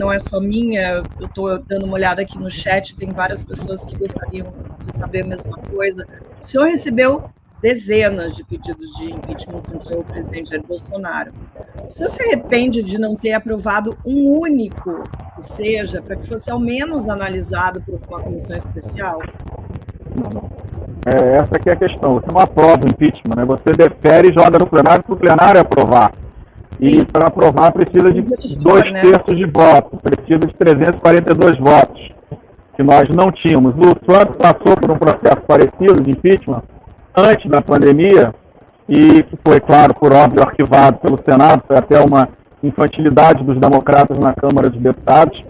não é só minha, eu estou dando uma olhada aqui no chat, tem várias pessoas que gostariam de saber a mesma coisa. O senhor recebeu dezenas de pedidos de impeachment contra o presidente Jair Bolsonaro. O senhor se arrepende de não ter aprovado um único que seja, para que fosse ao menos analisado por uma comissão especial? Essa aqui é a questão. Você não aprova o impeachment, né? Você defere e joga no plenário para o plenário aprovar. E para aprovar precisa de 2/3 de votos, precisa de 342 votos, que nós não tínhamos. O Santos passou por um processo parecido de impeachment antes da pandemia, e que foi, claro, por óbvio, arquivado pelo Senado. Foi até uma infantilidade dos democratas na Câmara dos Deputados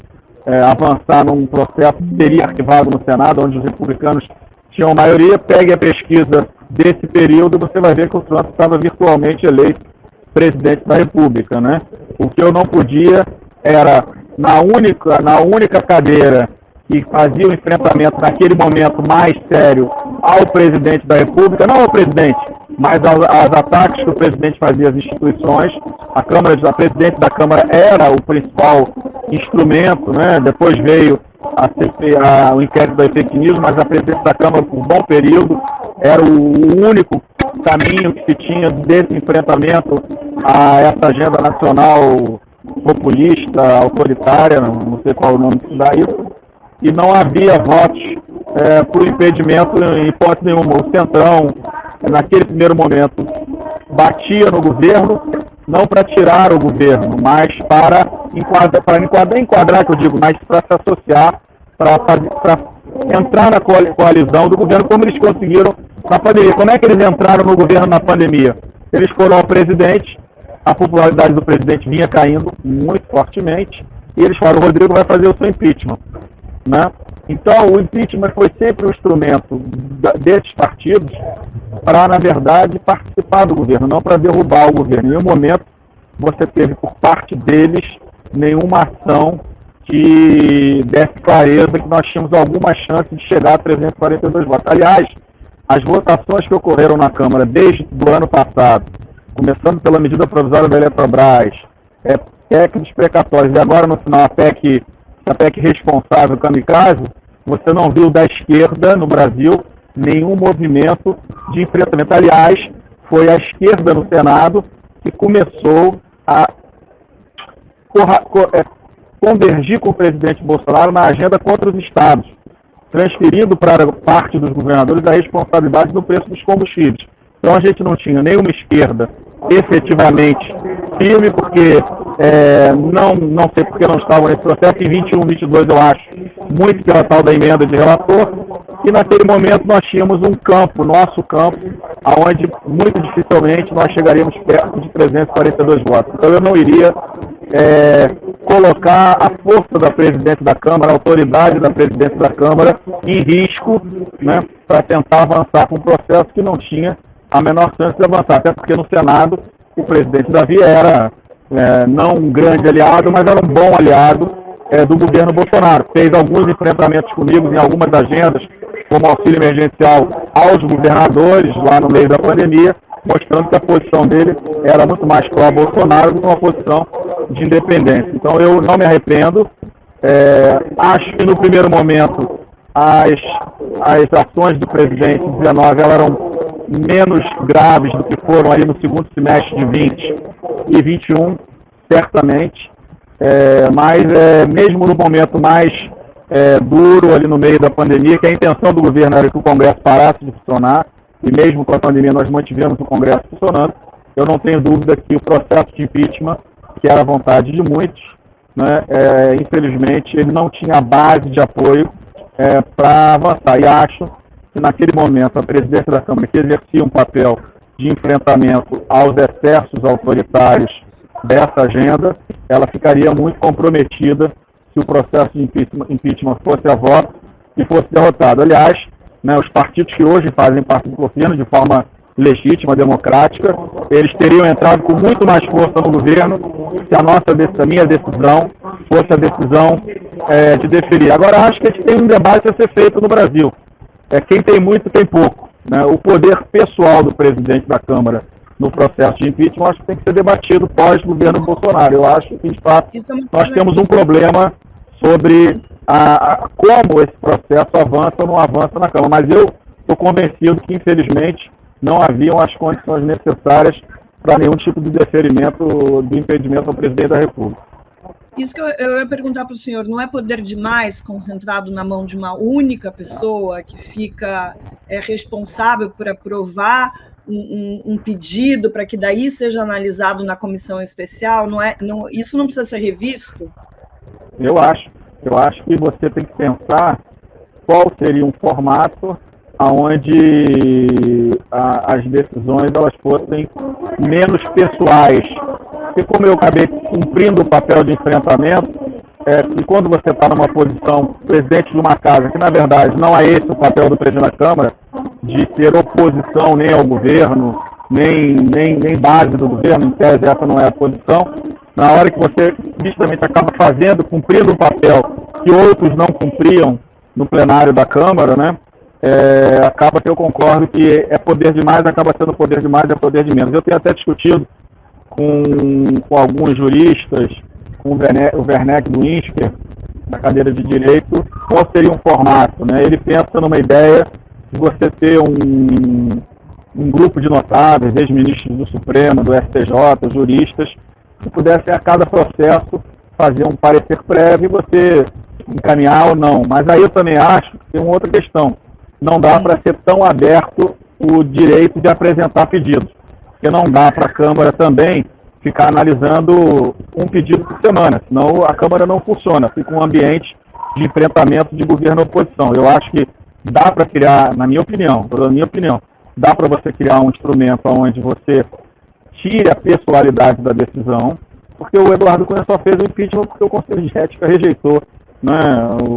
avançar num processo que seria arquivado no Senado, onde os republicanos tinham maioria. Pegue a pesquisa desse período, você vai ver que o Trump estava virtualmente eleito presidente da República, né? O que eu não podia era, na única cadeira que fazia o enfrentamento naquele momento mais sério ao presidente da República, não ao presidente, mas aos ataques que o presidente fazia às instituições. A presidente da Câmara era o principal instrumento, né? Depois veio o inquérito da fake news, mas a presidente da Câmara, por um bom período, era o único caminho que se tinha desse enfrentamento a essa agenda nacional populista, autoritária, não sei qual o nome que dá isso, e não havia votos por impedimento em hipótese nenhuma. O Centrão, naquele primeiro momento, batia no governo, não para tirar o governo, mas para enquadrar, que eu digo, mas para se associar, para entrar na coalizão do governo, como eles conseguiram na pandemia. Como é que eles entraram no governo na pandemia? Eles foram ao presidente, a popularidade do presidente vinha caindo muito fortemente, e eles falaram: o Rodrigo vai fazer o seu impeachment, né? Então, o impeachment foi sempre um instrumento desses partidos para, na verdade, participar do governo, não para derrubar o governo. Em nenhum momento você teve, por parte deles, nenhuma ação que desse clareza que nós tínhamos alguma chance de chegar a 342 votos. Aliás, as votações que ocorreram na Câmara desde o ano passado, começando pela medida provisória da Eletrobras, PEC precatórios, e agora no final a PEC responsável, kamikaze, você não viu da esquerda no Brasil nenhum movimento de enfrentamento. Aliás, foi a esquerda no Senado que começou a convergir com o presidente Bolsonaro na agenda contra os estados, transferindo para parte dos governadores a responsabilidade do preço dos combustíveis. Então a gente não tinha nenhuma esquerda efetivamente firme, porque não sei porque não estavam nesse processo. Em 21, 22 eu acho, muito pela tal da emenda de relator, e naquele momento nós tínhamos um campo, nosso campo, onde muito dificilmente nós chegaríamos perto de 342 votos. Então eu não iria colocar a força da presidente da Câmara, a autoridade da presidente da Câmara em risco, né, para tentar avançar com um processo que não tinha a menor chance de avançar, até porque no Senado o presidente Davi era não um grande aliado, mas era um bom aliado do governo Bolsonaro. Fez alguns enfrentamentos comigo em algumas agendas, como auxílio emergencial aos governadores lá no meio da pandemia, mostrando que a posição dele era muito mais pró-Bolsonaro do que uma posição de independência. Então eu não me arrependo. Acho que no primeiro momento as ações do presidente em 19 eram menos graves do que foram aí no segundo semestre de 20 e 21, certamente, mas mesmo no momento mais duro ali no meio da pandemia, que a intenção do governo era que o Congresso parasse de funcionar, e mesmo com a pandemia nós mantivemos o Congresso funcionando, eu não tenho dúvida que o processo de impeachment, que era a vontade de muitos, né, infelizmente ele não tinha base de apoio para avançar, e acho que naquele momento a presidência da Câmara, que exercia um papel de enfrentamento aos excessos autoritários dessa agenda, ela ficaria muito comprometida se o processo de impeachment fosse a voto e fosse derrotado. Aliás, né, os partidos que hoje fazem parte do governo de forma legítima, democrática, eles teriam entrado com muito mais força no governo se a minha decisão fosse a decisão de deferir. Agora, acho que a gente tem um debate a ser feito no Brasil. Quem tem muito, tem pouco, né? O poder pessoal do presidente da Câmara no processo de impeachment, acho que tem que ser debatido pós-governo Bolsonaro. Eu acho que, de fato, nós temos um problema sobre como esse processo avança ou não avança na Câmara. Mas eu estou convencido que, infelizmente, não haviam as condições necessárias para nenhum tipo de deferimento do impedimento ao presidente da República. Isso que eu ia perguntar para o senhor, não é poder demais concentrado na mão de uma única pessoa que fica responsável por aprovar um pedido para que daí seja analisado na comissão especial? Isso não precisa ser revisto? Eu acho que você tem que pensar qual seria um formato onde as decisões elas fossem menos pessoais. Porque como eu acabei cumprindo o papel de enfrentamento, e quando você está numa posição presidente de uma casa, que na verdade não é esse o papel do presidente da Câmara, de ter oposição nem ao governo, nem base do governo, em tese essa não é a posição, na hora que você justamente acaba cumprindo o papel que outros não cumpriam no plenário da Câmara, né? Acaba que eu concordo que é poder demais, acaba sendo poder demais, é poder de menos. Eu tenho até discutido com alguns juristas, com o Werneck do INSPER, na cadeira de Direito, qual seria um formato, né? Ele pensa numa ideia de você ter um grupo de notáveis, ex-ministros do Supremo, do STJ, juristas, que pudessem a cada processo fazer um parecer prévio e você encaminhar ou não. Mas aí eu também acho que tem uma outra questão. Não dá para ser tão aberto o direito de apresentar pedidos. Porque não dá para a Câmara também ficar analisando um pedido por semana, senão a Câmara não funciona, fica um ambiente de enfrentamento de governo e oposição. Eu acho que dá para criar, na minha opinião, dá para você criar um instrumento onde você tire a pessoalidade da decisão, porque o Eduardo Cunha só fez o impeachment porque o Conselho de Ética rejeitou, né,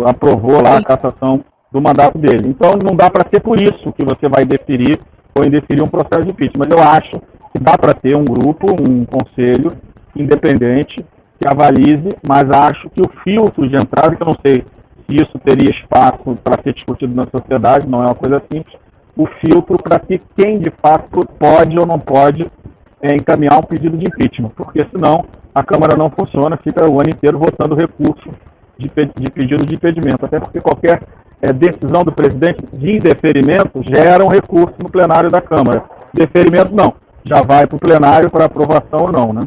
aprovou lá a cassação do mandato dele. Então não dá para ser por isso que você vai deferir ou indeferir um processo de impeachment. Mas eu acho que dá para ter um grupo, um conselho independente que avalize, mas acho que o filtro de entrada, que eu não sei se isso teria espaço para ser discutido na sociedade, não é uma coisa simples, o filtro para que quem de fato pode ou não pode encaminhar um pedido de impeachment, porque senão a Câmara não funciona, fica o ano inteiro votando recurso de pedido de impedimento, até porque qualquer decisão do presidente de indeferimento gera um recurso no plenário da Câmara. Deferimento não, já vai para o plenário para aprovação ou não, né?